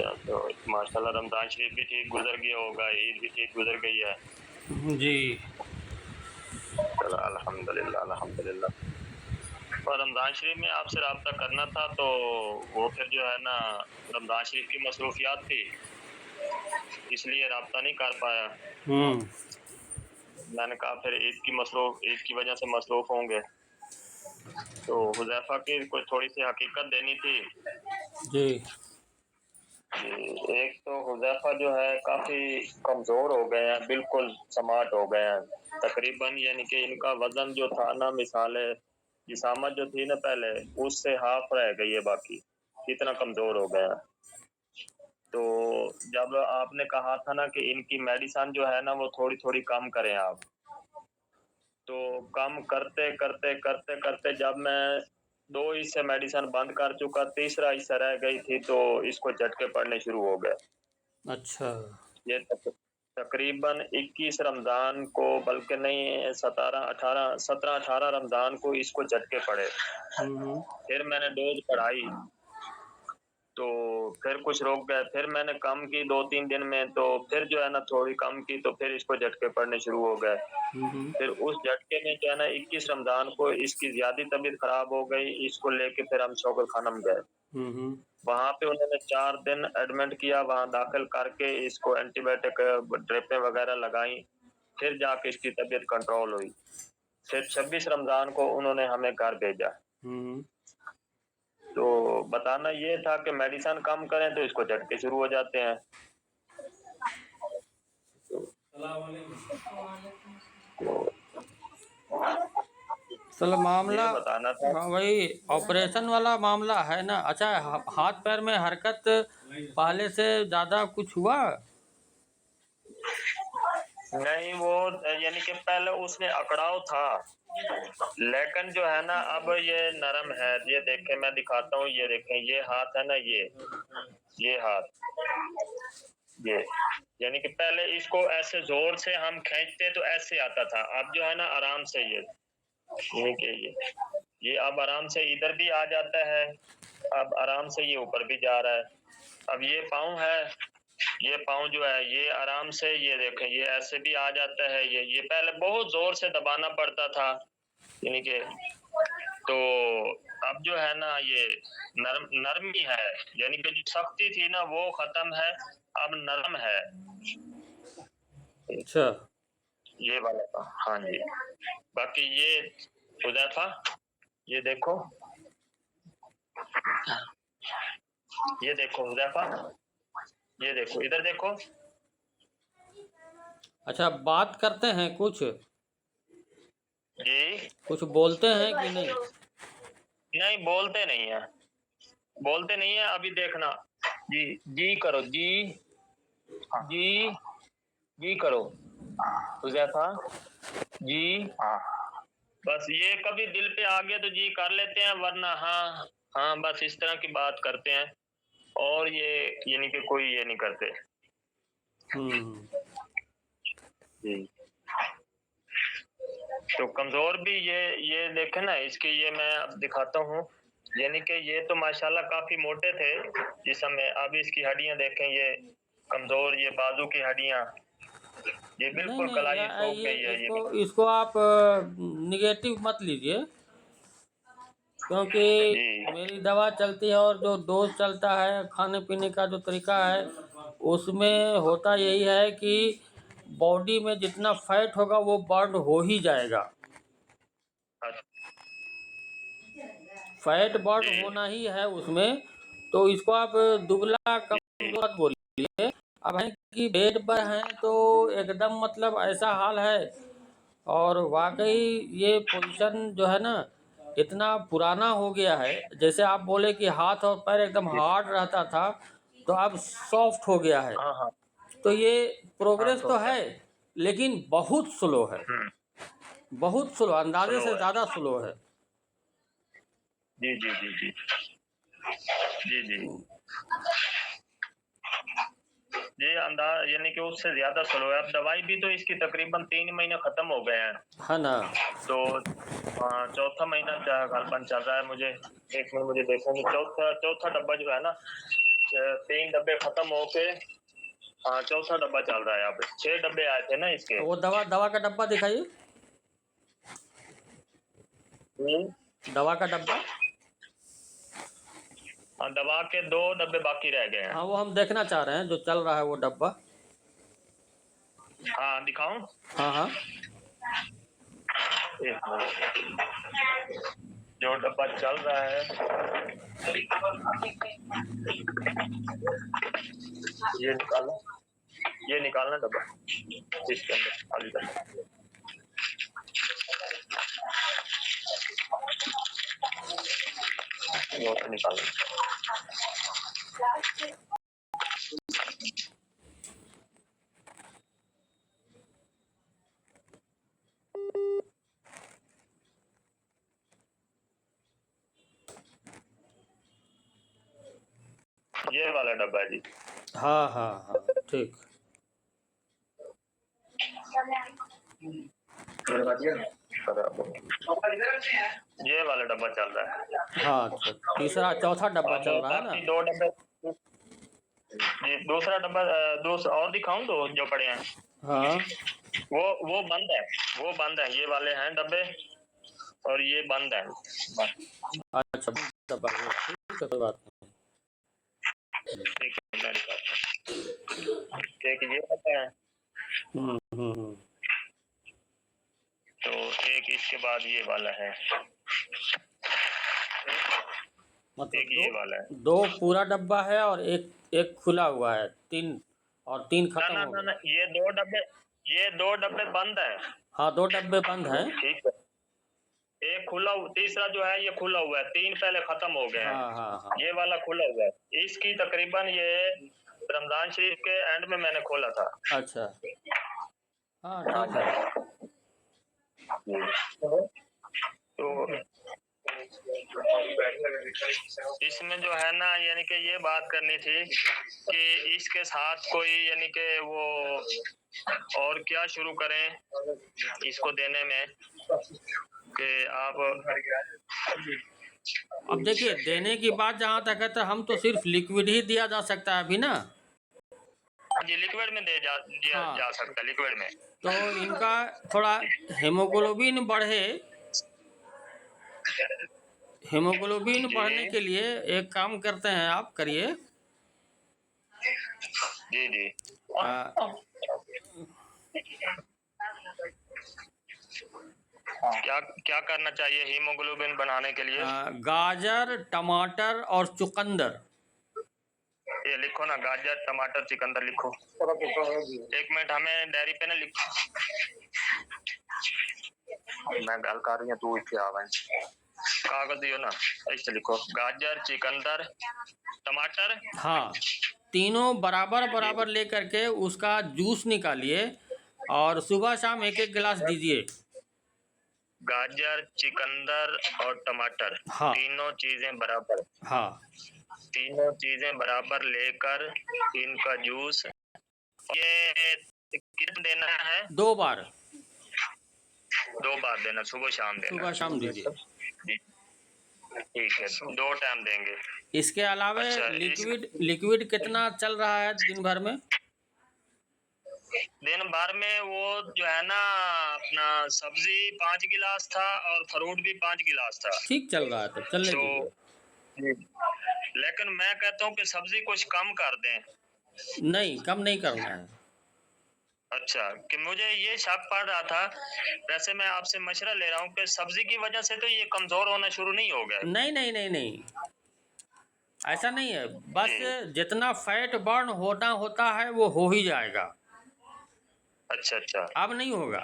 अच्छा, तो माशाल्लाह रमज़ान शरीफ भी ठीक गुज़र गया होगा, ईद भी ठीक गुज़र गई है। जी। चलो अल्हम्दुलिल्लाह, अल्हम्दुलिल्लाह। और रमज़ान शरीफ में आपसे राब्ता करना था, तो वो फिर जो है ना रमज़ान शरीफ की मसरूफ़ियात थी, इसलिए राब्ता नहीं कर पाया। हुँ। मैंने कहा फिर ईद की वजह से मसरूफ़ होंगे। तो हुज़ैफ़ा की कोई थोड़ी-सी हकीकत देनी थी। जी। एक तो हुज़ैफ़ा जो है काफ़ी कमज़ोर हो गए हैं, बिल्कुल समाट हो गए हैं। तकरीबन यानी कि इनका वज़न जो था ना मिसाल जिसामत जो थी ना पहले, उससे हाफ़ रह गई है बाकी, इतना कमज़ोर हो गए हैं। तो जब आपने कहा था ना कि इनकी मेडिसिन जो है ना वो थोड़ी-थोड़ी कम करें आप। तो कम करते जब मैं 2 हिस्से मेडिसिन बंद कर चुका, तीसरा हिस्सा रह गई थी, तो इसको झटके पड़ने शुरू हो गए। अच्छा। ये तकरीबन 21 रमज़ान को, बल्कि नहीं 17-18 रमज़ान को इसको झटके पड़े। हुँ, हुँ। फिर मैंने डोज़ बढ़ाई, तो फिर कुछ रुक गए, फिर मैंने कम की 2-3 दिन में, तो फिर जो है ना थोड़ी कम की, तो फिर इसको झटके पड़ने शुरू हो गए। हुँ, हुँ। फिर उस झटके में जो है ना 21 रमज़ान को इसकी ज़्यादा तबीयत ख़राब हो गई, इसको लेके फिर हम शौकत खानम गए। हुँ, हुँ। वहाँ पे उन्होंने 4 दिन एडमिट किया, वहाँ दाखिल करके इसको एंटीबायोटिक ड्रिपें वग़ैरह लगाई, फिर जाके इसकी तबीयत कंट्रोल हुई। फिर 26 रमज़ान को उन्होंने हमें घर भेजा। हुँ, हुँ। तो बताना ये था कि मेडिसिन कम करें तो इसको झटके शुरू हो जाते हैं। असल ये मामला बताना था। हाँ, वही ऑपरेशन वाला मामला है ना। अच्छा, हाथ पैर में हरकत पहले से ज़्यादा कुछ हुआ? नहीं, वो यानी कि पहले उसमें अकड़ाव था, लेकिन जो है ना अब ये नरम है। ये देखें, मैं दिखाता हूँ, ये देखें, ये हाथ है ना, ये हाथ, ये यानी कि पहले इसको ऐसे जोर से हम खींचते तो ऐसे आता था, अब जो है ना आराम से ये अब आराम से इधर भी आ जाता है, अब आराम से ये ऊपर भी जा रहा है। अब ये पाँव है, ये पाँव जो है ये आराम से, ये देखें, ये ऐसे भी आ जाता है। ये पहले बहुत जोर से दबाना पड़ता था, यानी कि, तो अब जो है ना ये नरम ही है, यानी कि जो सख्ती थी ना वो खत्म है, अब नरम है। अच्छा। ये वाला था, हाँ जी। बाकी ये हुज़ैफ़ा, ये देखो, ये देखो हुज़ैफ़ा, ये देखो, इधर देखो। अच्छा, बात करते हैं कुछ? जी। कुछ बोलते हैं कि नहीं? नहीं, बोलते नहीं है। अभी देखना, जी, जी करो, जी, जी, जी करो, हुज़ैफ़ा, जी। बस ये कभी दिल पे आ गया तो जी कर लेते हैं, वरना हाँ, हाँ, बस इस तरह की बात करते हैं, और ये यानी कि कोई ये नहीं करते। हुँ। जी। तो कमज़ोर भी ये देखें ना, इसकी ये मैं अब दिखाता हूँ, यानी कि ये तो माशाल्लाह काफ़ी मोटे थे जिस्म में, अब इसकी हड्डियाँ देखें, ये कमज़ोर, ये बाजू की हड्डियाँ, ये नहीं, बिल्कुल नहीं, कलाई सूख ये गई है ये। इसको इसको आप नेगेटिव मत लीजिए, क्योंकि जी। मेरी दवा चलती है और जो डोज़ चलता है, खाने-पीने का जो तरीका है, उसमें होता यही है कि बॉडी में जितना फैट होगा वो बर्न हो ही जाएगा। फैट बर्न जी, होना ही है उसमें, तो इसको आप दुबला जी। कमज़ोर मत बोलिए। अब है कि बेड पर हैं तो एकदम मतलब ऐसा हाल है, और वाक़ई ये पोज़ीशन जो है ना, इतना पुराना हो गया है। जैसे आप बोले कि हाथ और पैर एकदम जी। हार्ड रहता था, तो अब सॉफ्ट हो गया है। हाँ, हाँ। तो ये हाँ, प्रोग्रेस तो सॉफ्ट है। है, लेकिन बहुत स्लो है, हुँ, बहुत स्लो, अंदाज़े स्लो से है। ज़्यादा स्लो है। जी, जी, जी, जी। जी, जी। ये यानी कि उससे ज़्यादा स्लो है। अब दवाई भी तो इसकी तकरीबन 3 महीने खत्म हो गए हैं। है ना? तो चौथा महीना गलबन चल रहा है। मुझे 1 मिनट, मुझे देखने दो, चौथा चौथा डब्बा जो है ना, 3 डब्बे खत्म होके हाँ चौथा डब्बा चल रहा है। अब 6 डब्बे आए थे ना इसके। वो दवा का डब्बा दिखाइए, दवा का डब्बा। हाँ दवा के 2 डब्बे बाकी रह गए हैं। हाँ वो हम देखना चाह रहे हैं, जो चल रहा है वो डब्बा। हाँ दिखाऊं? हाँ हाँ एक मिनट। जो डब्बा चल रहा है ये निकालना, ये निकालना डब्बा इसके अंदर खाली डब्बा। वो तो निकालना। ये वाला डब्बा है जी। हाँ हाँ हाँ ठीक। ये वाला डब्बा चल रहा है। हाँ अच्छा, तीसरा चौथा डब्बा चल रहा है ना। बाकी 2 डब्बे जी। दूसरा डब्बा दूसरा और दिखाऊं तो जो पड़े हैं हाँ वो बंद है। वो बंद है, ये वाले हैं डब्बे और ये बंद है। अच्छा डब्बा है, ठीक है, कोई बात नहीं। ठीक है, मैं निकालता हूं। एक ये पता है हम्म। तो एक इसके बाद ये वाला है, मतलब एक ये वाला है। दो पूरा डब्बा है और एक खुला हुआ है, 3 और 3 ना खत्म ना हो ना गए। ना ये दो डब्बे बंद है। हाँ 2 डब्बे बंद हैं। ठीक है, एक खुला, तीसरा जो है ये खुला हुआ है। 3 पहले खत्म हो गए हैं। हाँ हाँ हाँ ये वाला खुला हुआ है। इसकी तकरीबन ये रमजान शरीफ के एंड में मैंने खोला था। अच्छा हाँ ठीक है। तो इसमें जो है ना, यानी कि ये बात करनी थी कि इसके साथ कोई यानी कि वो और क्या शुरू करें इसको देने में कि आप। अब देखिए, देने की बात जहाँ तक है तो हम तो सिर्फ लिक्विड ही दिया जा सकता है अभी ना। जी लिक्विड में दिया हाँ। जा सकता है, लिक्विड में। तो इनका थोड़ा हेमोग्लोबिन बढ़े, हेमोग्लोबिन बढ़ने के लिए एक काम करते हैं, आप करिए। जी जी क्या क्या करना चाहिए हीमोग्लोबिन बनाने के लिए? गाजर, टमाटर और चुकंदर। ये लिखो ना, गाजर टमाटर चुकंदर लिखो। एक मिनट, हमें डायरी पे ना लिखो। मैं गल कर रही हूँ, तू इतने आ गए। कागज दियो ना, ऐसे लिखो गाजर चुकंदर टमाटर। हाँ, तीनों बराबर बराबर लेकर के उसका जूस निकालिए और सुबह शाम 1-1 गिलास दीजिए। गाजर चुकंदर और टमाटर, हाँ। तीनों चीजें बराबर। हाँ तीनों चीजें बराबर लेकर इनका जूस। ये कितना देना है? 2 बार। 2 बार देना, सुबह शाम देना। सुबह शाम दीजिए। ठीक है, 2 टाइम देंगे। इसके अलावा अच्छा, लिक्विड कितना चल रहा है दिन भर में? दिन भर में वो जो है ना, अपना सब्जी 5 गिलास था और फ्रूट भी 5 गिलास था। ठीक चल रहा है, तो चलने तो दीजिए। लेकिन मैं कहता हूँ कि सब्जी कुछ कम कर दें। नहीं, कम नहीं करना है। अच्छा, कि मुझे ये शक पड़ रहा था, वैसे मैं आपसे मशवरा ले रहा हूँ कि सब्जी की वजह से तो ये कमजोर होना शुरू नहीं हो गया। नहीं, ऐसा नहीं है। बस जितना फैट बर्न होना होता है वो हो ही जाएगा। अच्छा अच्छा, अब नहीं होगा।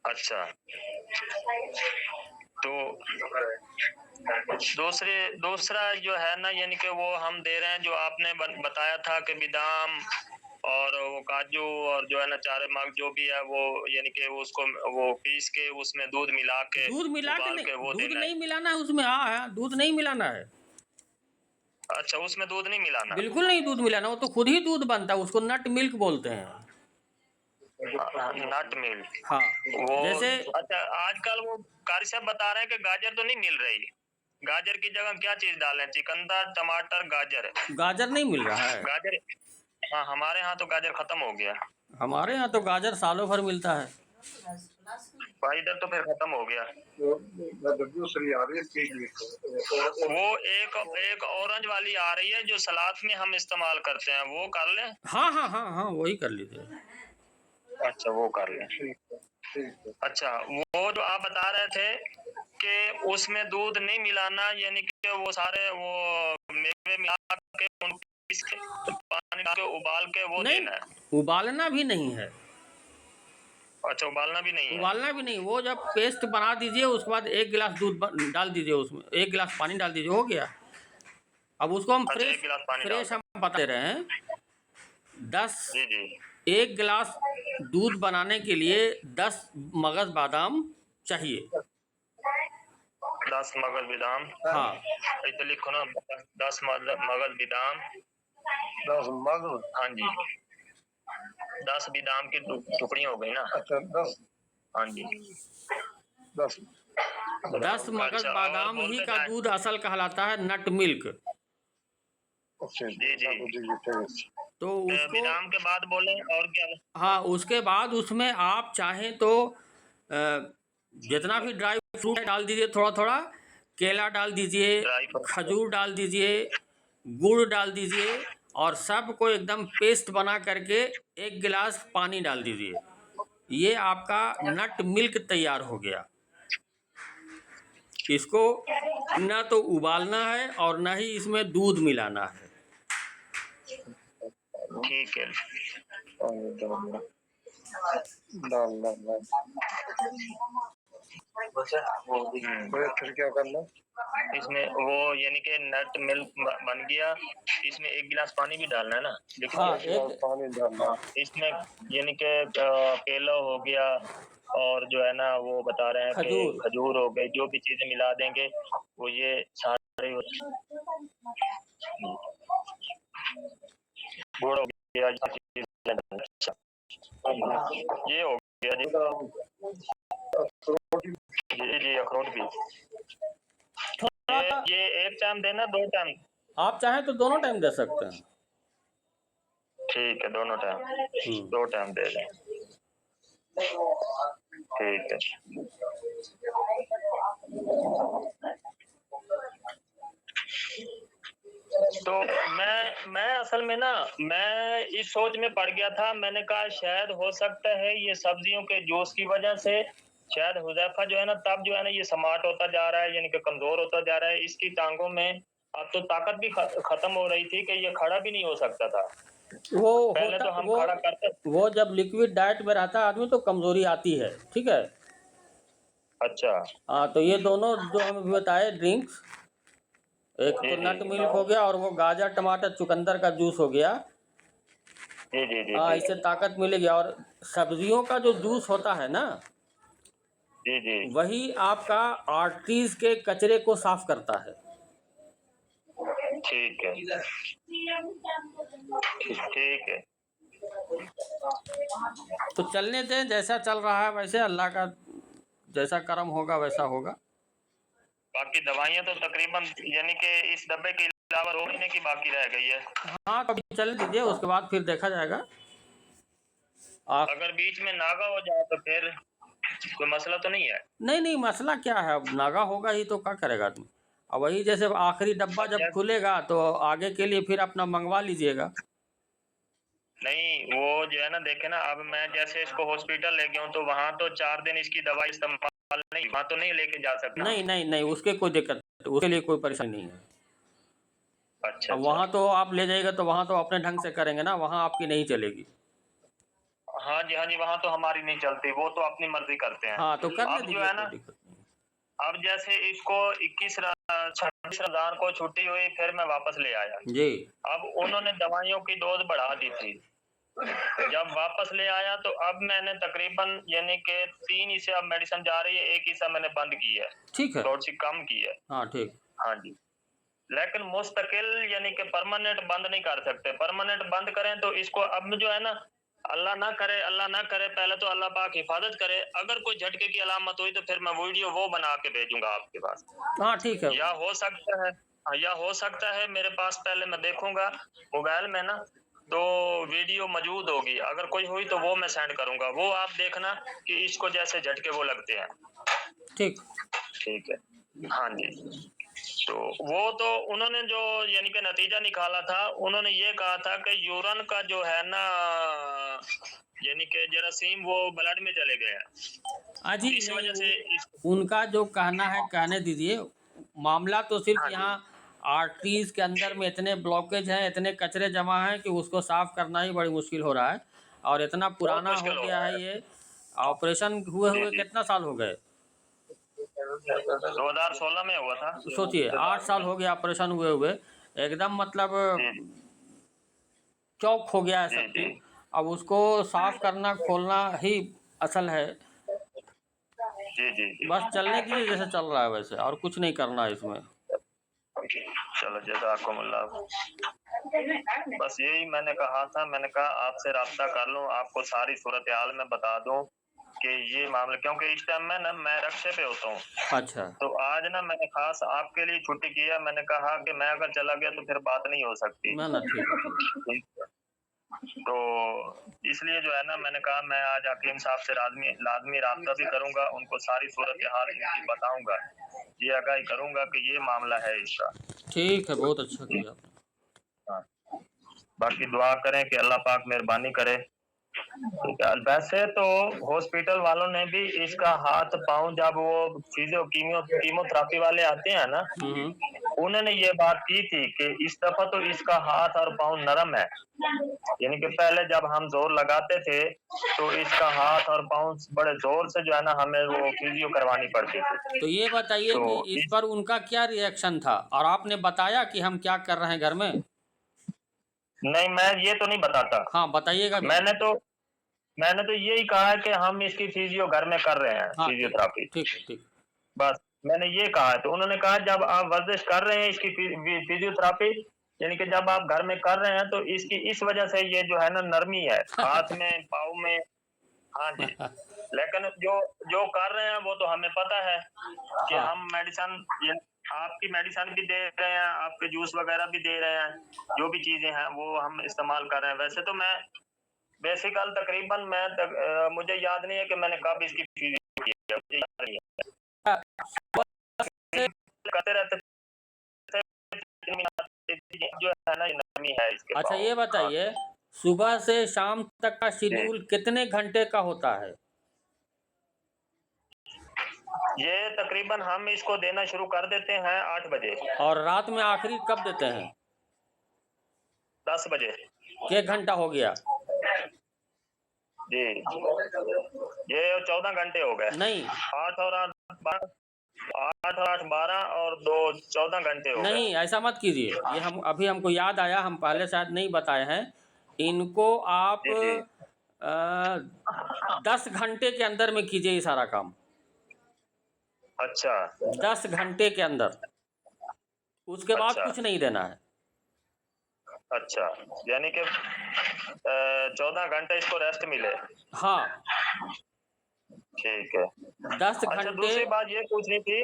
अच्छा। तो दूसरा जो है ना, यानी कि वो हम दे रहे हैं जो आपने बताया था कि बादाम और वो काजू और जो है ना चारे मग जो भी है वो, यानी कि उसको वो पीस के उसमें दूध मिला के उबाल के वो दूध देना नहीं है। मिलाना है उसमें। हाँ, दूध नहीं मिलाना है। अच्छा, उसमें दूध नहीं मिलाना? बिल्कुल नहीं दूध मिलाना, वो तो खुद ही दूध बनता है, उसको नट मिल्क बोलते हैं। नट मिल्क। हाँ वो जैसे अच्छा, आजकल वो कारी साहब बता रहे हैं कि गाजर तो नहीं मिल रही। गाजर की जगह क्या चीज डालें? चुकंदर, टमाटर, गाजर? गाजर नहीं मिल रहा है। गाजर, हाँ हमारे यहाँ तो गाजर खत्म हो गया हमारे यहाँ तो गाजर सालों भर मिलता है। भाई, इधर तो फिर खत्म हो गया। दूसरी आ रही है। वो एक एक ऑरेंज वाली आ रही है जो सलाद में हम इस्तेमाल करते हैं, वो कर लें? हाँ हाँ हाँ हाँ, वही कर लीजिए। अच्छा, वो कर लें। ठीक है। अच्छा, वो जो आप बता रहे थे कि उसमें दूध नहीं मिलाना, यानी कि वो सारे वो मेवे मिला के उनको पानी डाल के उबाल के वो नहीं, देना है? उबालना भी नहीं है। अच्छा, उबालना भी नहीं है? उबालना भी नहीं, वो जब पेस्ट बना दीजिए उसके बाद 1 गिलास दूध डाल दीजिए, उसमें 1 गिलास पानी डाल दीजिए, हो गया। अब उसको हम अच्छा, 1 गिलास पानी फ्रेश डाल हम बता रहे हैं। 10 जी जी 1 गिलास दूध बनाने के लिए 10 मगज बादाम चाहिए। 10 मगज बादाम? हाँ, इधर लिखो ना, 10 मगज बादाम। 10 मगज? हाँ जी, 10 बादाम की टुकड़ियाँ हो गई ना? अच्छा, 10। हाँ जी, 10 10 मगज अच्छा, और बादाम ही बोलते का जाएं। दूध असल कहलाता है नट मिल्क। अच्छा जी जी। तो उसको बादाम के बाद बोले और क्या? हाँ, उसके बाद उसमें आप चाहें तो जितना भी ड्राई फ्रूट है डाल दीजिए, थोड़ा थोड़ा केला डाल दीजिए, ड्राई फ्रूट? खजूर डाल दीजिए, गुड़ डाल दीजिए, और सबको एकदम पेस्ट बना करके 1 गिलास पानी डाल दीजिए। ये आपका नट मिल्क तैयार हो गया। इसको ना तो उबालना है और ना ही इसमें दूध मिलाना है। ठीक है। डाल फिर क्या करना? इसमें वो यानी कि नट मिल्क बन गया, इसमें 1 गिलास पानी भी डालना है ना? देखिए, हाँ, पानी डालना। इसमें यानी कि केला हो गया, और जो है ना वो बता रहे हैं कि खजूर हो गई, जो भी चीजें मिला देंगे वो ये सारे गुड़ हो गया, ये हो गया जी जी, अखरोट भी। ये 1 टाइम देना, 2 टाइम? आप चाहें तो दोनों टाइम दे सकते हैं। ठीक है, दोनों टाइम, 2 टाइम दे दें। ठीक है। तो मैं असल में ना, मैं इस सोच में पड़ गया था, मैंने कहा शायद हो सकता है ये सब्जियों के जूस की वजह से शायद हुज़ैफा जो है ना, तब जो है ना ये स्मार्ट होता जा रहा है, यानी कि कमजोर होता जा रहा है। इसकी टांगों में अब तो ताकत भी खत्म हो रही थी कि ये खड़ा भी नहीं हो सकता था। वो पहले होता तो हम खड़ा करते। वो जब लिक्विड डाइट में रहता है आदमी तो कमजोरी आती है, ठीक है। अच्छा, हाँ, तो ये दोनों जो हम अभी बताए ड्रिंक्स, एक तो नट मिल्क हो गया और वो गाजर टमाटर चुकंदर का जूस हो गया। जी जी जी हाँ, जी इससे ताकत मिलेगी। और सब्जियों का जो जूस होता है ना, जी जी। वही आपका आर्टरीज के कचरे को साफ करता है। ठीक है, ठीक है। तो चलने दें, जैसा चल रहा है वैसे, अल्लाह का जैसा कर्म होगा वैसा होगा। बाकी दवाइयाँ तो तकरीबन यानी कि इस डब्बे के अलावा 2 महीने की बाकी रह गई है। हाँ, तो अभी चलने दीजिए, उसके बाद फिर देखा जाएगा। आप अगर बीच में नागा हो जाए तो फिर कोई मसला तो नहीं है? नहीं नहीं, मसला क्या है, अब नागा होगा ही तो क्या करेगा आदमी। अब वही जैसे आखिरी डब्बा जब खुलेगा तो आगे के लिए फिर अपना मंगवा लीजिएगा। नहीं, वो जो है ना, देखे ना, अब मैं जैसे इसको हॉस्पिटल ले गया हूँ तो वहाँ तो 4 दिन इसकी दवाई इस्तेमाल नहीं, वहाँ तो नहीं लेके जा सकता। नहीं नहीं नहीं, उसके कोई दिक्कत, उसके लिए कोई परेशानी नहीं है। अच्छा अब अच्छा। वहाँ तो आप ले जाइएगा तो वहाँ तो अपने ढंग से करेंगे ना, वहाँ आपकी नहीं चलेगी। हाँ जी, वहाँ तो हमारी नहीं चलती, वो तो अपनी मर्जी करते हैं। हाँ, तो करने अब जो दीजिए, है ना, कोई दिक्कत नहीं। अब जैसे इसको 26 रमजान को छुट्टी हुई, फिर मैं वापस ले आया जी। अब उन्होंने दवाइयों की डोज बढ़ा दी थी। जब वापस ले आया तो अब मैंने तकरीबन यानी कि 3 ही से अब मेडिसिन जा रही है, 1 ही से मैंने बंद की है, ठीक है। थोड़ी सी कम की है। हाँ, ठीक। हाँ जी, लेकिन मुस्तकिल यानी कि परमानेंट बंद नहीं कर सकते। परमानेंट बंद करें तो इसको अब जो है ना, अल्लाह ना करे, पहले तो अल्लाह पाक हिफाजत करे। अगर कोई झटके की अलामत हुई तो फिर मैं वीडियो वो बना के भेजूंगा आपके पास। हाँ ठीक है। या हो सकता है या हो सकता है मेरे पास, पहले मैं देखूंगा मोबाइल में ना, तो वीडियो मौजूद होगी, अगर कोई हुई तो वो मैं सेंड करूंगा, वो आप देखना कि इसको जैसे झटके वो लगते हैं। ठीक। ठीक है, हाँ जी। तो वो तो उन्होंने जो यानी कि नतीजा निकाला था, उन्होंने ये कहा था कि यूरिन का जो है ना, यानी कि जरासीम वो ब्लड में चले गए हैं। अजी इस नहीं, वजह से उनका जो कहना है कहने दीजिए। मामला तो सिर्फ हाँ जी, यहाँ आर्टरीज के अंदर में इतने ब्लॉकेज हैं, इतने कचरे जमा हैं कि उसको साफ करना ही बड़ी मुश्किल हो रहा है। और इतना बहुत पुराना हो मुश्किल हो गया रहा है है। ये। ऑपरेशन हुए जी हुए जी, कितना साल हो गए? 2016 में हुआ था। सोचिए 8 साल हो गया ऑपरेशन हुए हुए। एकदम मतलब जी चौक हो गया है जी सब जी चीज़। अब उसको साफ करना खोलना ही असल है। जी जी जी। बस चलने दीजिए जैसे चल रहा है वैसे, और कुछ नहीं करना है इसमें। चलो जज़ाकुमुल्लाह। बस यही मैंने कहा था, मैंने कहा आपसे राब्ता कर लूं, आपको सारी सूरत हाल में बता दूं कि ये मामला, क्योंकि इस टाइम में ना मैं रक्शे पे होता हूँ। अच्छा। तो आज ना मैंने खास आपके लिए छुट्टी की है। मैंने कहा कि मैं अगर चला गया तो फिर बात नहीं हो सकती। ना ना, ठीक है ठीक है। तो इसलिए जो है ना, मैंने कहा मैं आज हकीम साहब से लाजमी राब्ता भी करूंगा, उनको सारी सूरत हाल इनकी बताऊंगा, ये आगाही करूंगा कि ये मामला है इसका। ठीक है, बहुत अच्छा किया आपने। हाँ, बाकी दुआ करें कि अल्लाह पाक मेहरबानी करे। वैसे तो हॉस्पिटल वालों ने भी इसका हाथ पांव, जब वो कीमोथेरेपी वाले आते हैं ना, हम्म। उन्होंने ये बात की थी कि इस दफा तो इसका हाथ और पांव नरम है, यानी कि पहले जब हम जोर लगाते थे तो इसका हाथ और पांव बड़े जोर से जो है ना हमें वो फिजियो करवानी पड़ती थी। तो ये बताइए तो कि इस पर उनका क्या रिएक्शन था, और आपने बताया कि हम क्या कर रहे हैं घर में? नहीं, मैं ये तो नहीं बताता। हाँ बताइएगा भी। मैंने तो यही कहा है कि हम इसकी फिजियो घर में कर रहे हैं, हाँ ठीक। फिजियोथेरेपी। ठीक है ठीक। बस मैंने ये कहा है, तो उन्होंने कहा जब आप वर्जिश कर रहे हैं इसकी फिजियोथेरेपी, यानी कि जब आप घर में कर रहे हैं तो इसकी इस वजह से ये जो है ना नरमी है हाथ में पाँव में। हाँ जी, लेकिन जो जो कर रहे हैं वो तो हमें पता है कि हाँ हम मेडिसिन, आपकी मेडिसिन भी दे रहे हैं, आपके जूस वगैरह भी दे रहे हैं, जो भी चीजें हैं वो हम इस्तेमाल कर रहे हैं। वैसे तो मैं बेसिकल तकरीबन मुझे याद नहीं है कि मैंने कब इसकी फिजियो की है, मुझे याद नहीं है। करते रहते जो है ना नमी है इसके अच्छा, पाँव। ये हाँ बताइए सुबह से शाम तक का जी, शेड्यूल कितने घंटे का होता है? ये तकरीबन हम इसको देना शुरू कर देते हैं 8 बजे, और रात में आखिरी कब देते हैं? 10 बजे। एक घंटा हो गया? जी, ये 14 घंटे हो गए। नहीं 8 और 8 12, 8 और 8 12 और 2 14 घंटे हो नहीं, गए। ऐसा मत कीजिए। ये हम अभी हमको याद आया, हम पहले शायद नहीं बताए हैं। इनको आप जी जी, 10 घंटे के अंदर में कीजिए ये सारा काम। अच्छा 10 घंटे के अंदर, उसके बाद अच्छा कुछ नहीं देना है। अच्छा, यानी कि 14 घंटे इसको रेस्ट मिले। हाँ ठीक है। 10 अच्छा, घंटे। दूसरी बात ये पूछनी थी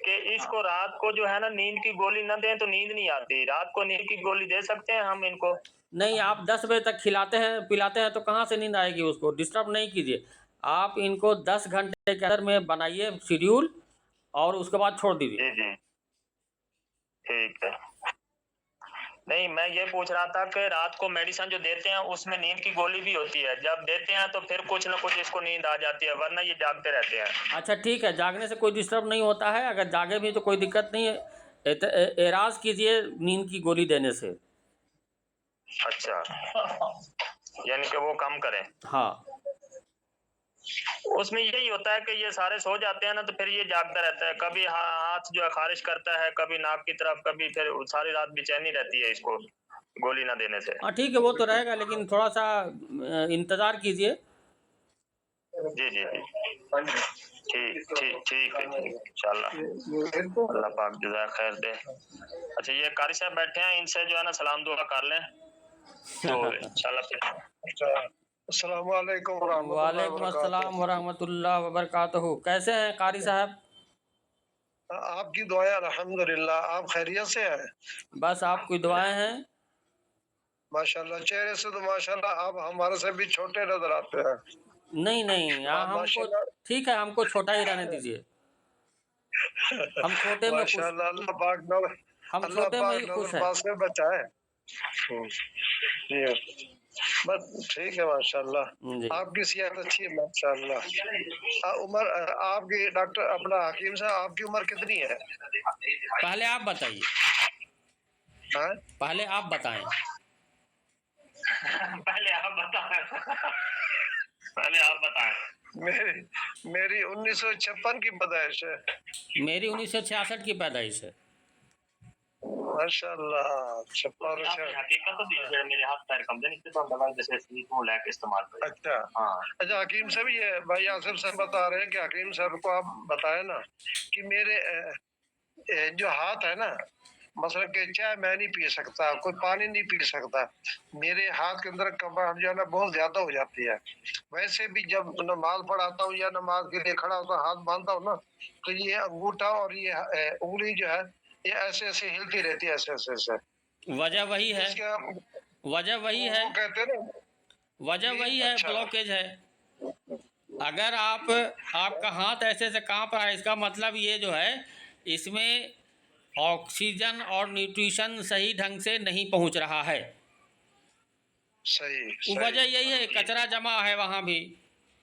कि इसको रात को जो है ना नींद की गोली न दें तो नींद नहीं आती, रात को नींद की गोली दे सकते हैं हम इनको? नहीं, आप 10 बजे तक खिलाते हैं पिलाते हैं तो कहाँ से नींद आएगी? उसको डिस्टर्ब नहीं कीजिए। आप इनको 10 घंटे के अंदर में बनाइए शेड्यूल, और उसके बाद छोड़ दीजिए। जी जी, ठीक है। नहीं, मैं ये पूछ रहा था कि रात को मेडिसिन जो देते हैं उसमें नींद की गोली भी होती है, जब देते हैं तो फिर कुछ ना कुछ इसको नींद आ जाती है, वरना ये जागते रहते हैं। अच्छा ठीक है, जागने से कोई डिस्टर्ब नहीं होता है। अगर जागे भी तो कोई दिक्कत नहीं है। एराज कीजिए नींद की गोली देने से। अच्छा, यानी कि वो कम करें। हाँ उसमें यही होता है कि ये सारे सो जाते हैं ना, तो फिर ये जागता रहता है, कभी हाथ जो है खारिश करता है, कभी नाक की तरफ, कभी फिर सारी रात बेचैनी रहती है इसको गोली ना देने से। हाँ ठीक है, वो तो रहेगा, लेकिन थोड़ा सा इंतज़ार कीजिए। जी जी जी, ठीक ठीक ठीक है, ठीक इंशाल्लाह, अल्लाह पाक जज़ा खैर दे। अच्छा, ये कारी साहब बैठे हैं, इनसे जो है ना सलाम दुआ कर लें तो इंशाल्लाह फिर। अस्सलाम वालेकुम रहमतुल्लाहि व वालेकुम बरकातुहू। अस्सलाम वरहमतुल्लाह वबरकातुहू। कैसे हैं कारी साहब? आपकी दुआएं अल्हम्दुलिल्लाह। आप खैरियत से हैं? बस आपकी दुआएं हैं। माशाल्लाह, चेहरे से तो माशाल्लाह आप हमारे से भी छोटे नजर आते हैं। नहीं नहीं, यहाँ हमको माशाल्लाह। ठीक है, हमको छोटा ही रहने दीजिए। हम छोटे में खुश माशाल्लाह, हम अल्लाह छोटे में पाक ही खुश हैं। नजरबाज से बचाए। जी, बस ठीक है माशाल्लाह। जी। आपकी सेहत अच्छी है माशाल्लाह। उम्र आपकी डॉक्टर अपना हकीम साहब आपकी उम्र कितनी है? पहले आप बताइए, हाँ? पहले आप बताएं। पहले आप बताएं। पहले आप बताएं। मेरी मेरी 1956 की पैदाइश है। मेरी 1966 की पैदाइश है। माशाल्लाह, छप्पन आपने हकीकत तो दी है, मेरे हाथ पैर कमजोर नहीं थे, तो हम दवाई जैसे सीख को लेके इस्तेमाल करें। अच्छा। हाँ। अच्छा, हकीम साहब ये भाई आसिफ साहब बता रहे हैं कि हकीम साहब को आप बताए ना कि मेरे जो हाथ है ना, मसलन कि चाय मैं नहीं पी सकता, कोई पानी नहीं पी सकता, मेरे हाथ के अंदर कब्ज जो है ना बहुत ज्यादा हो जाती है। वैसे भी जब नमाज पढ़ाता हूँ या नमाज के लिए खड़ा होता हूँ, हाथ बांधता हूँ ना, तो ये अंगूठा और ये उंगली जो है ये ऐसे ऐसे हिलती रहती है, ऐसे ऐसे ऐसे। वजह वही है, इसका वजह वही है, वो कहते हैं ना। वजह जी, वही है, अच्छा। ब्लॉकेज है। अगर आपका हाथ ऐसे से कांप रहा है, इसका मतलब ये जो है, इसमें ऑक्सीजन और न्यूट्रिशन सही ढंग से नहीं पहुंच रहा है। सही सही। वजह यही है, कचरा जमा है वहाँ भी।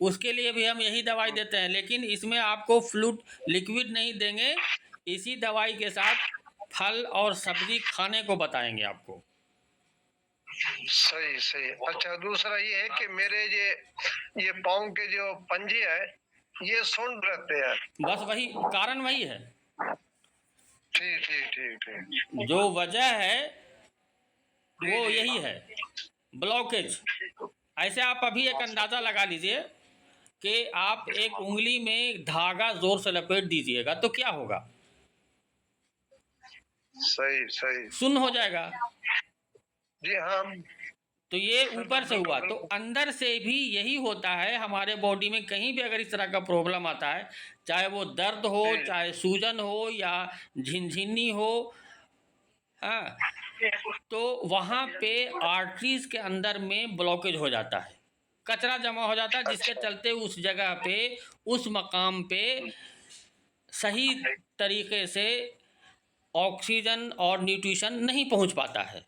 उसके लिए भी हम यही दवाई देते हैं, लेकिन इसमें आपको फ्लूइड लिक्विड नहीं देंगे। इसी दवाई के साथ फल और सब्जी खाने को बताएंगे आपको। सही सही। अच्छा, दूसरा ये है कि मेरे ये पाँव के जो पंजे है ये सुन रहते हैं। बस वही कारण वही है, ठीक ठीक ठीक ठीक। जो वजह है जी वो जी। यही है, ब्लॉकेज। ऐसे आप अभी एक अंदाज़ा लगा लीजिए कि आप एक उंगली में धागा जोर से लपेट दीजिएगा तो क्या होगा? सही सही। सुन्न हो जाएगा। जी हाँ। तो ये ऊपर से हुआ, तो बिल्कुल। अंदर से भी यही होता है। हमारे बॉडी में कहीं भी अगर इस तरह का प्रॉब्लम आता है, चाहे वो दर्द हो, जी चाहे सूजन हो या झिनझिनी हो, हाँ, तो वहाँ पे आर्टरीज के अंदर में ब्लॉकेज हो जाता है, कचरा जमा हो जाता है, जिसके अच्छा। चलते उस जगह पे, उस मकाम पे सही तरीके से ऑक्सीजन और न्यूट्रिशन नहीं पहुँच पाता है।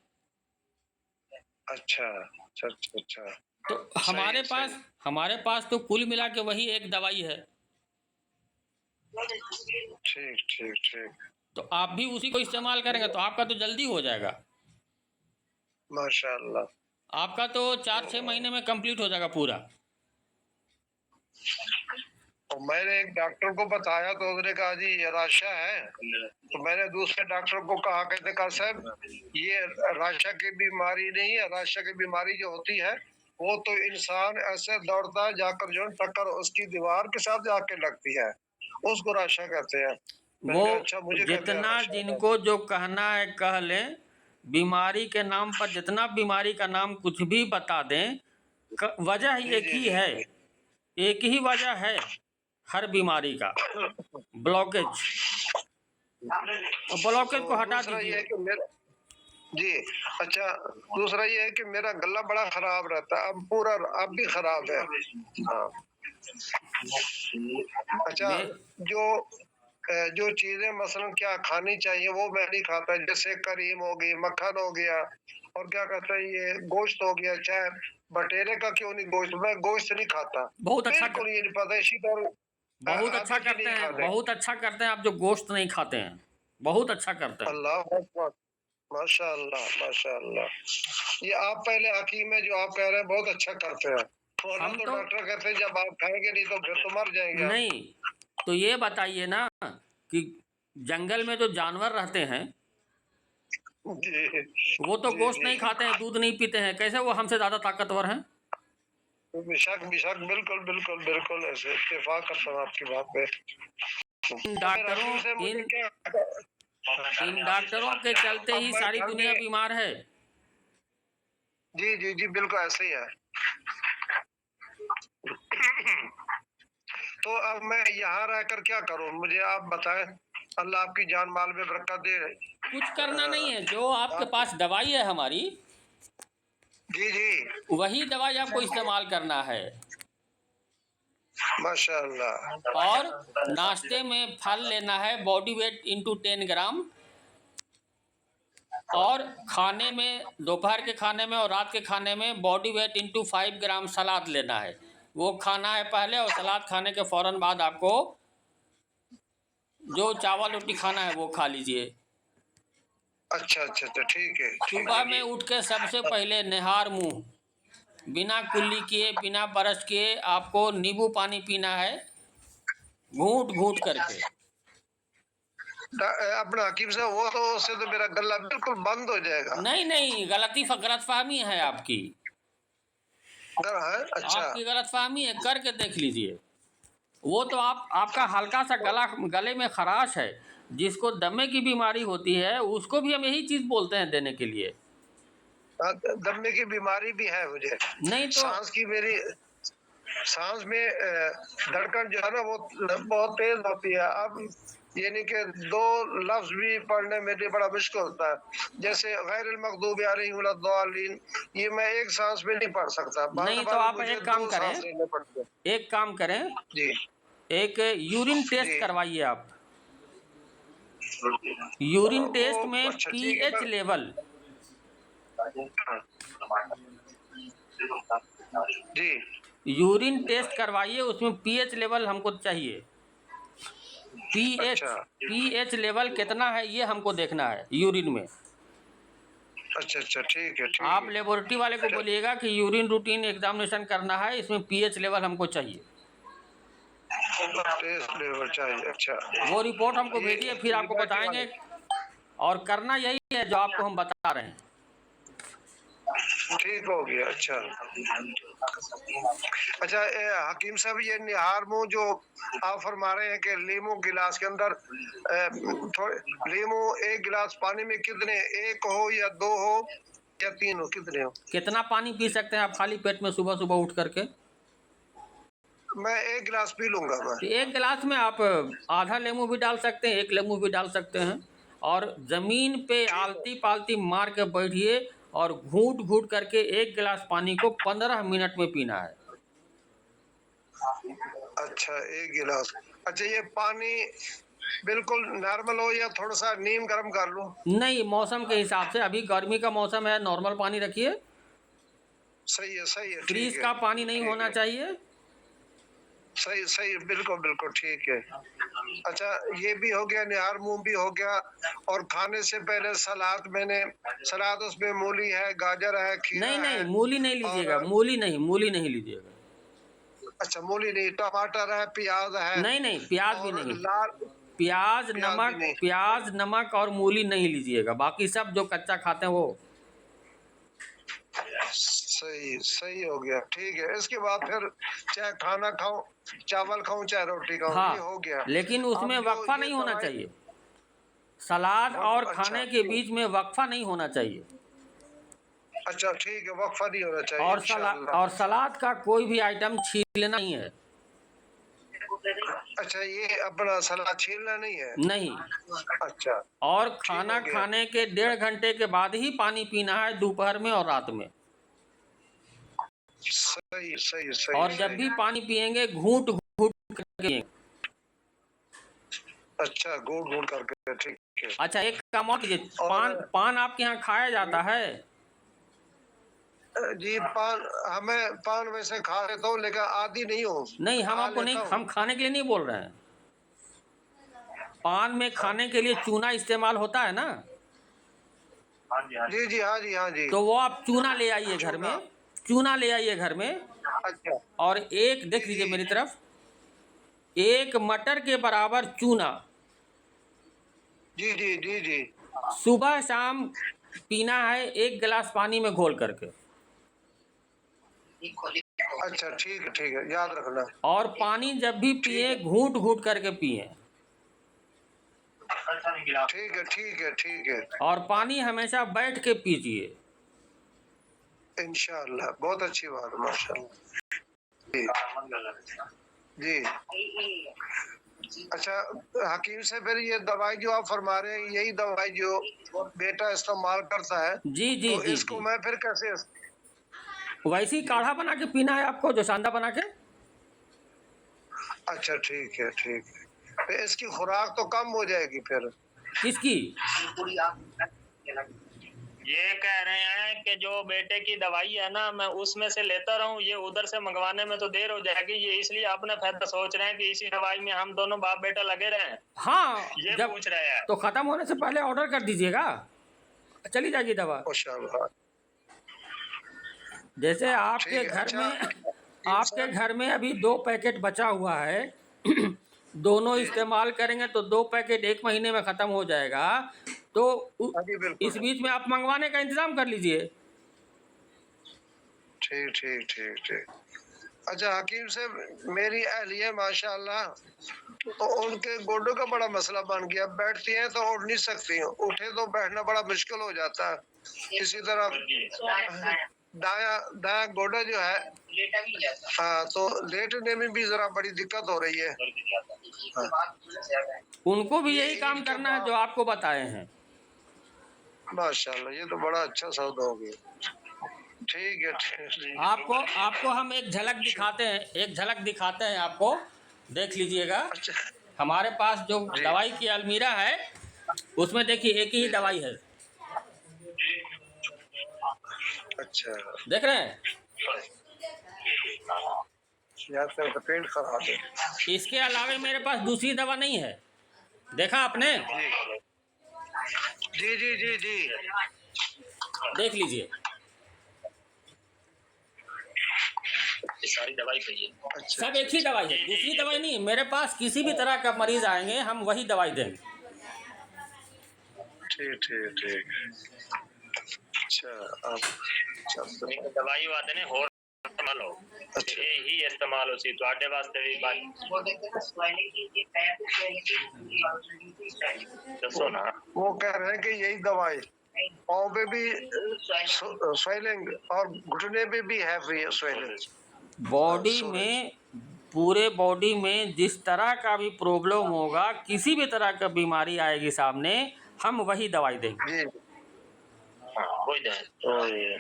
अच्छा अच्छा अच्छा अच्छा। तो सही सही। हमारे पास तो कुल मिला के वही एक दवाई है। ठीक ठीक ठीक। तो आप भी उसी को इस्तेमाल करेंगे तो आपका तो जल्दी हो जाएगा। माशाल्लाह। आपका तो 4-6 महीने में कंप्लीट हो जाएगा पूरा। तो मैंने एक डॉक्टर को बताया तो उसने कहा जी ये राशा है। तो मैंने दूसरे डॉक्टर को कहा, कहते कहा साहब ये राशा की बीमारी नहीं है, राशा की बीमारी जो होती है वो तो इंसान ऐसे दौड़ता है जाकर जो टक्कर उसकी दीवार के साथ जाके लगती है, उसको राशा कहते हैं। मैंने वो कहा अच्छा, मुझे कहते हैं जितना राशा है। जिनको जो कहना है कह लें, बीमारी के नाम पर जितना बीमारी का नाम कुछ भी बता दें, वजह जी एक जी ही जी है, जी। एक ही वजह है हर बीमारी का, ब्लॉकेज। ब्लॉकेज को तो हटा दूसरा ये दीजिए। है कि मेरा जी। अच्छा, दूसरा ये है कि मेरा गला बड़ा खराब रहता है, अब पूरा अब भी खराब है। हाँ। अच्छा, बे जो जो चीजें मसलन क्या खानी चाहिए वो मैं नहीं खाता, जैसे करीम हो गई, मक्खन हो गया, और क्या कहते हैं ये गोश्त हो गया, चाहे बटेरे का क्यों नहीं गोश्त, मैं गोश्त नहीं खाता। बहुत अच्छा बिल्कुल ये नहीं पता, इसी तरह बहुत अच्छा आदत ही करते नहीं हैं, खाने। बहुत अच्छा करते हैं आप जो गोश्त नहीं खाते हैं, बहुत अच्छा करते हैं। अल्लाह अकबर। माशाअल्लाह माशाअल्लाह। ये आप पहले हकीम है जो आप कह रहे हैं बहुत अच्छा करते हैं, वरना हम तो तो डॉक्टर कहते हैं जब आप खाएंगे नहीं तो फिर तो मर जाएंगे आप। नहीं, तो ये बताइए ना कि जंगल में जो जानवर रहते हैं जी वो तो जी गोश्त जी। नहीं खाते हैं, दूध नहीं पीते हैं, कैसे वो हमसे ज़्यादा ताकतवर हैं? बेशक बेशक, बिल्कुल बिल्कुल बिल्कुल, ऐसे इत्तेफाक करता हूँ आपकी बात पे। इन फिर डॉक्टरों हकीम से मुझे इन क्या। इन डॉक्टरों के चलते अब ही मैं सारी घर दुनिया में बीमार है। जी जी जी बिल्कुल ऐसे ही है। तो अब मैं यहाँ रहकर क्या करूँ, मुझे आप बताएं। अल्लाह आपकी जान माल में बरकत दे। कुछ करना नहीं है, जो आपके आप पास दवाई है हमारी, जी जी वही दवाई आपको इस्तेमाल करना है। माशाअल्लाह। और नाश्ते में फल लेना है बॉडी वेट इंटू 10 ग्राम, और खाने में, दोपहर के खाने में और रात के खाने में बॉडी वेट इंटू 5 ग्राम सलाद लेना है। वो खाना है पहले, और सलाद खाने के फ़ौरन बाद आपको जो चावल रोटी खाना है वो खा लीजिए। अच्छा अच्छा अच्छा, ठीक है ठीक सुबह में है। उठ के सबसे पहले निहार मुंह, बिना कुल्ली किए, बिना ब्रश किए आपको नींबू पानी पीना है, घूंट घूंट करके। अपना हकीम साहब, वो तो उससे तो मेरा गला बिल्कुल बंद हो जाएगा। नहीं नहीं, गलतफहमी है आपकी, है अच्छा। आपकी गलतफहमी है, करके देख लीजिए। वो तो आपका हल्का सा गले में खराश है, जिसको दमे की बीमारी होती है उसको भी हम यही चीज़ बोलते हैं देने के लिए। दमे की बीमारी भी है मुझे। नहीं तो सांस की मेरी सांस में धड़कन जो है ना वो बहुत तेज होती है। अब यानी कि दो लफ्ज भी पढ़ने में भी बड़ा मुश्किल होता है, जैसे गैरिल मग़दूबि अलैहिम वलद्दालिन, ये मैं एक सांस में नहीं पढ़ सकता। बार नहीं, तो बार आप मुझे एक काम दो करें, सांस लेने पड़ते हैं। एक काम करें, जी एक यूरिन टेस्ट जी। करवाइए आप। यूरिन टेस्ट वो में अच्छा ठीक है। पीएच लेवल, जी यूरिन टेस्ट करवाइए, उसमें पीएच लेवल हमको चाहिए। पीएच अच्छा पीएच लेवल कितना है ये हमको देखना है यूरिन में। अच्छा अच्छा, ठीक है ठीक आप है। लेबोरेटरी वाले को बोलिएगा कि यूरिन रूटीन एग्जामिनेशन करना है, इसमें पीएच लेवल हमको चाहिए। टेस्ट लेवल चाहिए, अच्छा। वो रिपोर्ट हमको ये भेजिए, फिर आपको लिबर्टी वाले। बताएंगे। और करना यही है जो आपको हम बता रहे हैं। ठीक हो गया, अच्छा। अच्छा हकीम साहब, ये निहार मुंह जो आप फरमा रहे हैं कि लीमू गिलास के अंदर थोड़े लीमू, एक गिलास पानी में कितने, एक हो या दो हो या तीन हो, कितने हो? कितना पानी पी सकते हैं आप खाली पेट में सुबह सुबह उठ करके? मैं एक गिलास पी लूंगा मैं। तो एक गिलास में आप आधा नींबू भी डाल सकते हैं, एक नींबू भी डाल सकते हैं, और ज़मीन पे ठीक है। आलती पालती मार के बैठिए, और घूंट घूंट करके एक गिलास पानी को 15 मिनट में पीना है। अच्छा एक गिलास। अच्छा ये पानी बिल्कुल नॉर्मल हो या थोड़ा सा नीम गर्म कर लूं? नहीं, मौसम के हिसाब से, अभी गर्मी का मौसम है, नॉर्मल पानी रखिए, सही है सही है, ठीक फ्रीज है का पानी नहीं ठीक होना है। चाहिए। सही सही, बिल्कुल बिल्कुल ठीक है। अच्छा ये भी हो गया, निहार मुंह भी हो गया। और खाने से पहले सलाद, मैंने सलाद उसमें मूली है, गाजर है, खीरा नहीं नहीं, है। मूली नहीं और लीजिएगा, मूली नहीं लीजिएगा। अच्छा मूली नहीं, टमाटर है, प्याज है, नहीं नहीं, प्याज भी और नहीं। लाल प्याज भी नहीं। प्याज नमक और मूली नहीं लीजिएगा, बाकी सब जो कच्चा खाते हैं वो। सही सही हो गया, ठीक है। इसके बाद फिर चाहे खाना खाऊं, चावल खाऊं चाहे रोटी खाऊं, ये हाँ, हो गया। लेकिन अब उसमें जो वक्फा ये नहीं होना दवाई चाहिए। सलाद और अच्छा खाने के ठीक। बीच में वक्फा नहीं होना चाहिए। अच्छा ठीक है, वक्फा नहीं होना चाहिए इंशाअल्लाह। और सलाद का कोई भी आइटम छीलना नहीं है। अच्छा ये अपना सलाद छीलना नहीं है? नहीं। अच्छा और ठीक खाना हो गया। खाने के 1.5 घंटे के बाद ही पानी पीना है, दोपहर में और रात में। सही सही सही और जब सही। भी पानी पिएंगे घूंट घूंट करके पिएंगे। अच्छा घूट घूट करके, ठीक है। अच्छा, एक काम और कीजिए, और पान आपके यहाँ खाया जाता है? जी पान, हमें पान वैसे खा लेता हूँ लेकिन आदी नहीं हूँ। नहीं, हम खा आपको नहीं, लेता हम हूँ। खाने के लिए नहीं बोल रहे हैं। पान में खाने के लिए चूना इस्तेमाल होता है ना, जी जी हाँ जी हाँ जी। तो वो आप चूना ले आइए घर चूना। में, चूना ले आइए घर में। अच्छा और एक, जी देख लीजिए जी मेरी तरफ, एक मटर के बराबर चूना जी जी जी जी। सुबह शाम पीना है, एक गिलास पानी में घोल करके। अच्छा ठीक है, याद रखना। और पानी जब भी ठीक पिए है घूंट घूंट करके पिए। ठीक है ठीक है ठीक है। और पानी हमेशा बैठ के पीजिए। इंशाअल्लाह, बहुत अच्छी बात है, माशाअल्लाह। जी। अच्छा, हकीम से फिर ये दवाई जो आप फरमा रहे हैं, यही दवाई जो बेटा इस्तेमाल करता है, जी जी तो जी इसको जी, मैं फिर कैसे? वैसे ही काढ़ा बना के पीना है आपको, जो सांदा बना के। अच्छा, ठीक है, ठीक है। फिर इसकी खुराक तो कम हो जाएगी फिर। किसकी? ये कह रहे हैं कि जो बेटे की दवाई है ना, मैं उसमें से लेता रहूं, ये उधर से मंगवाने में तो देर हो जाएगी, ये इसलिए अपने फायदा सोच रहे हैं कि इसी दवाई में हम दोनों बाप बेटा लगे रहें, हाँ, ये जब पूछ रहे हैं। तो ख़त्म होने से पहले ऑर्डर कर दीजिएगा, चली जाएगी दवा। माशाल्लाह। जैसे ठीक आपके है। घर अच्छा में हकीम आपके साहब। घर में अभी 2 पैकेट बचा हुआ है, दोनों जी, इस्तेमाल करेंगे तो 2 पैकेट 1 महीने में ख़त्म हो जाएगा, तो हाँ जी, बिल्कुल। इस बीच में आप मंगवाने का इंतज़ाम कर लीजिए। ठीक, ठीक, ठीक, ठीक। अच्छा हकीम से, मेरी अहलिया माशाल्लाह, तो उनके गोडों का बड़ा मसला बन गया, बैठती हैं तो उठ नहीं सकती, उठे तो बैठना बड़ा मुश्किल हो जाता है। इसी तरह दाया दाया गोडा जो है, हाँ, तो लेटने में भी जरा बड़ी दिक्कत हो रही है। हाँ। उनको भी ये यही ईद काम के करना है बाद जो आपको बताए हैं। माशाल्लाह, ये तो बड़ा अच्छा सौदा हो गया। ठीक है, ठीक। आपको आपको हम एक झलक दिखाते हैं, एक झलक दिखाते हैं आपको, देख लीजिएगा। अच्छा हमारे पास जो जी, दवाई की अलमीरा है, उसमें देखिए एक ही जी, दवाई है, अच्छा। देख रहे हैं? यार तेरा तो पेट खराब है। इसके अलावा मेरे पास दूसरी दवा नहीं है, देखा आपने? जी, जी, जी, जी, देख लीजिए, ये सारी दवाई चाहिए। अच्छा, सब अच्छा, एक ही अच्छा। दवाई है, दूसरी दवाई नहीं है। मेरे पास किसी भी तरह का मरीज आएंगे, हम वही दवाई देंगे। ठीक, ठीक, ठीक। अच्छा, अब एक दवाई वादे ने होर इस्तेमाल हो, अच्छा, यही इस्तेमाल हो सी ਤੁਹਾਡੇ ਵਾਸਤੇ ਵੀ ਦੱਸੋ ना। वो कह रहे हैं कि यही दवाई पाँव पे भी स्वेलिंग और घुटने पे भी है स्वेलिंग। बॉडी में, पूरे बॉडी में जिस तरह का भी प्रॉब्लम होगा, किसी भी तरह का बीमारी आएगी सामने, हम वही दवाई देंगे। जी, हो जाए।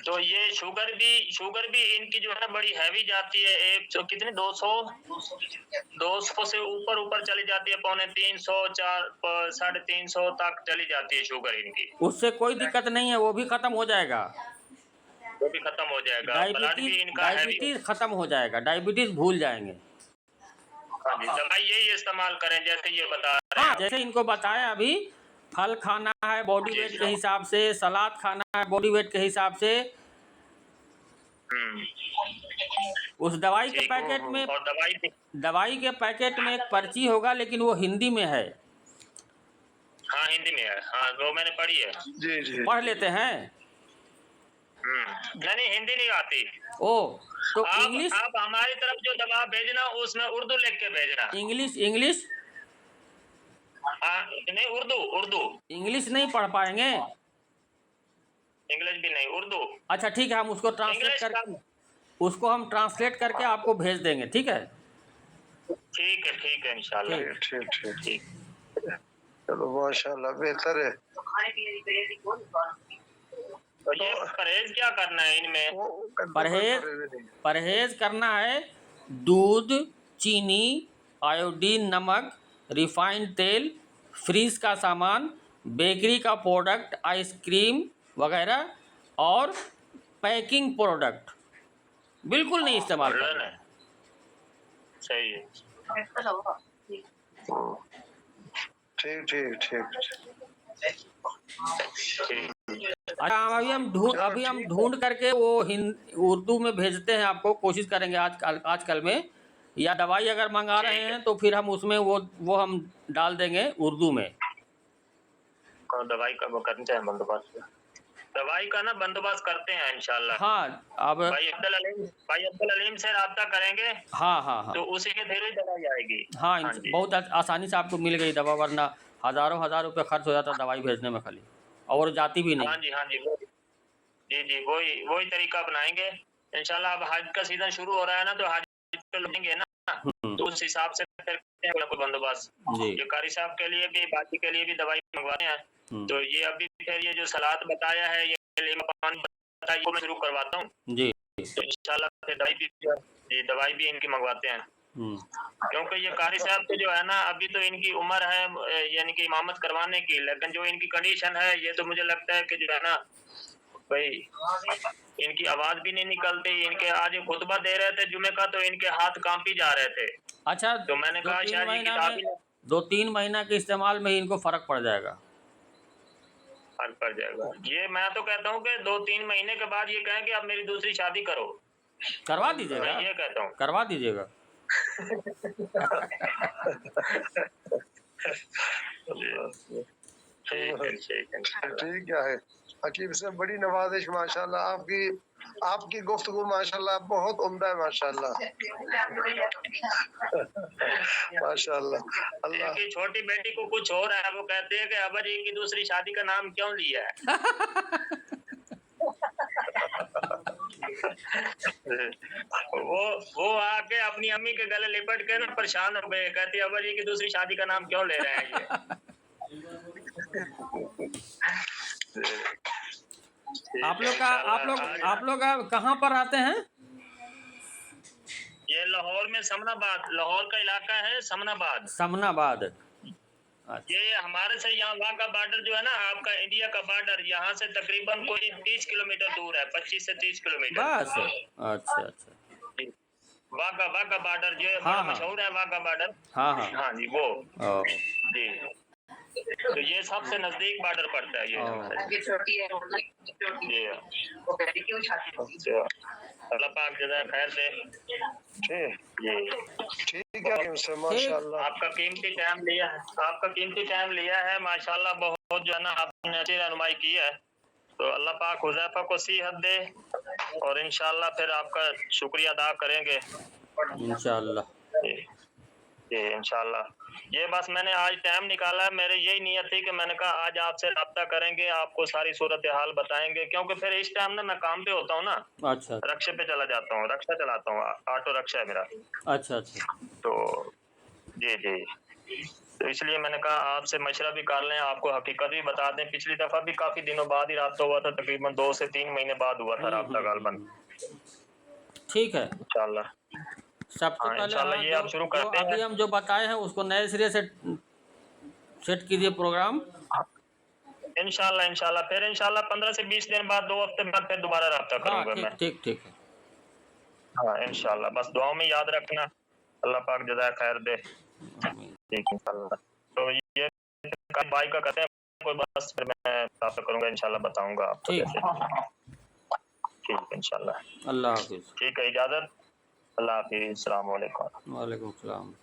तो ये शुगर भी इनकी जो है ना बड़ी हैवी जाती है, एक तो कितने 200 से ऊपर चली जाती है, 250, 4, 350 तक चली जाती है शुगर इनकी। उससे कोई दिक्कत नहीं है, वो भी ख़त्म हो जाएगा। वो भी खत्म हो जाएगा, ब्लड भी इनका हैवी। डायबिटीज़ ख़त्म हो जाएगा, डायबिटीज़ भूल जाएंगे। हाँ जी, दवाई यही इस्तेमाल करें जैसे ये बता रहे हाँ, हैं। जैसे इनको बताया अभी, फल खाना है बॉडी जी, वेट जी। के हिसाब से, सलाद खाना है बॉडी वेट के हिसाब से। उस दवाई के ठीक। पैकेट में, और दवाई के पैकेट में एक पर्ची होगा, लेकिन वो हिंदी में है। हाँ हिंदी में है, हाँ वो मैंने पढ़ी है। जी, जी। पढ़ लेते हैं। नहीं हिंदी नहीं आती। ओ, तो आप इंग्लिश, आप हमारी तरफ जो दवा भेजना उसमें उर्दू लिख के भेजना। इंग्लिश इंग्लिश नहीं, उर्दू उर्दू। इंग्लिश नहीं पढ़ पाएंगे। इंग्लिश भी नहीं, उर्दू। अच्छा ठीक है, हम उसको ट्रांसलेट इंग्लिश कर, का उसको हम ट्रांसलेट करके आपको भेज देंगे, ठीक है? ठीक है इंशाल्लाह। ठीक। ठीक, ठीक। ठीक। चलो माशाल्लाह, बेहतर है। तो ये परहेज क्या करना है इनमें? वो परहेज करना है, दूध, चीनी, आयोडीन, नमक, रिफाइंड तेल, फ्रीज का सामान, बेकरी का प्रोडक्ट, आइसक्रीम वगैरह, और पैकिंग प्रोडक्ट बिल्कुल नहीं इस्तेमाल करना है। सही है। ठीक, ठीक, ठीक। अच्छा, अभी हम ढूंढ करके वो उर्दू में भेजते हैं आपको, कोशिश करेंगे आजकल में, या दवाई अगर मंगा रहे हैं तो फिर हम उसमें वो हम डाल देंगे उर्दू में। कौन दवाई का वो करते हैं बंदोबस्त? दवाई का ना बंदोबस्त करते हैं इंशाल्लाह। हाँ, अब भाई अब्दुल अलीम से राब्ता करेंगे। हाँ हाँ हाँ तो उसी के थ्रू दवाई आएगी। हाँ, हाँ जी। बहुत आसानी से आपको मिल गई दवा, वरना हज़ारों हज़ार रुपये खर्च हो जाता दवाई भेजने में खाली, और जाती भी नहीं। हाँ जी, हाँ जी, जी वही तरीका अपनाएंगे इंशाल्लाह। अब हज का सीजन शुरू हो रहा है ना, तो हज पे लेंगे ना, तो उस हिसाब से फिर करते हैं कोई बंदोबस्त। जी। ये कारी साहब के लिए भी, बाकी के लिए भी दवाई मंगवाते हैं। तो ये अभी फिर ये जो सलाद बताया है, ये लीमा पानी बताया, ये मैं शुरू करवाता हूँ। जी। तो इंशाल्लाह फिर दवाई भी इनकी मंगवाते हैं। क्योंकि ये कारी साहब के जो है ना, अभी तो इनकी उम्र है यानी कि इमामत करवाने की, लेकिन जो इनकी कंडीशन है, ये तो मुझे लगता है कि जो है ना भाई, इनकी आवाज भी नहीं निकलती। इनके आज खुतबा दे रहे थे जुमे का, तो इनके हाथ कांपी जा रहे थे। अच्छा, तो मैंने कहा शायद ये किताब 2-3 महीना के इस्तेमाल में ही इनको फर्क पड़ जाएगा। फर्क पड़ जाएगा। ये मैं तो कहता हूँ कि 2-3 महीने के बाद ये कहें कि अब मेरी दूसरी शादी करो। करवा दीजिएगा, मैं ये कहता हूँ। करवा दीजिएगा। ठीक है। हकीम से बड़ी नवाजिश माशाल्लाह, आपकी गुफ्तगू माशाल्लाह बहुत उम्दा है माशाल्लाह। माशाल्लाह। अल्लाह इनकी छोटी बेटी को कुछ हो रहा है, वो कहते हैं कि अब्बा जी की दूसरी शादी का नाम क्यों लिया है? वो आके अपनी अम्मी के गले लिपट के ना परेशान हो गए, कहती अब्बा जी की दूसरी शादी का नाम क्यों ले रहे हैं ये? आप लोग कहाँ पर रहते हैं? ये लाहौर में समनाबाद, लाहौर का इलाका है समनाबाद। ये हमारे से यहाँ वहाँ का बॉर्डर जो है ना, आपका इंडिया का बॉर्डर, यहाँ से तकरीबन कोई 30 किलोमीटर दूर है, 25 से 30 किलोमीटर बस। अच्छा। वाघा बॉर्डर जो है, बड़ा मशहूर है वाघा बॉर्डर। हाँ जी, वो जी। तो ये सबसे नजदीक बॉर्डर पड़ता है ये छोटी है जी। अल्लाह पाक जज़ा खैर दे। ठीक है माशाल्लाह। आपका कीमती टाइम लिया है माशाल्लाह, बहुत जो है ना आपने अच्छी रहनुमाई की है। तो अल्लाह पाक हुज़ैफा को सेहत दे और इंशाल्लाह फिर आपका शुक्रिया अदा करेंगे इंशाल्लाह। जी इंशाल्लाह। ये बस मैंने आज टाइम निकाला है, मेरे यही नियत थी कि मैंने कहा आज आपसे रब्ता करेंगे, आपको सारी सूरत हाल बताएंगे, क्योंकि फिर इस टाइम ना मैं काम पे होता हूँ ना। अच्छा। रक्शे पे चला जाता हूँ, रक्शा चलाता हूँ, ऑटो रक्शा है मेरा। अच्छा। तो जी, तो इसलिए मैंने कहा आपसे मशवरा भी कर लें, आपको हकीकत भी बता दें। पिछली दफा भी काफी दिनों बाद ही राब्ता हुआ था, तकरीबन 2 से 3 महीने बाद हुआ था राब्ता गालबन। ठीक है इंशाल्लाह। सबसे पहले इंशाल्लाह ये आप शुरू करते हैं। अभी हम जो बताए हैं उसको नए सिरे से सेट कीजिए प्रोग्राम। इंशाल्लाह फिर इंशाल्लाह 15 से 20 दिन बाद, 2 हफ्ते बाद फिर दोबारा राब्ता करूंगा मैं। ठीक है। हाँ इंशाल्लाह, बस दुआओं में याद रखना, अल्लाह पाक जज़ा खैर दे। ठीक इंशाल्लाह। तो ये भाई का कहते हैं कोई, बस फिर मैं राब्ता करूंगा इंशाल्लाह, बताऊंगा आपको। ठीक इंशाल्लाह। अल्लाह हाफिज। ठीक है, इजाजत। अल्लाह हाफिज। अस्सलाम वालेकुम। वालेकुम सलाम।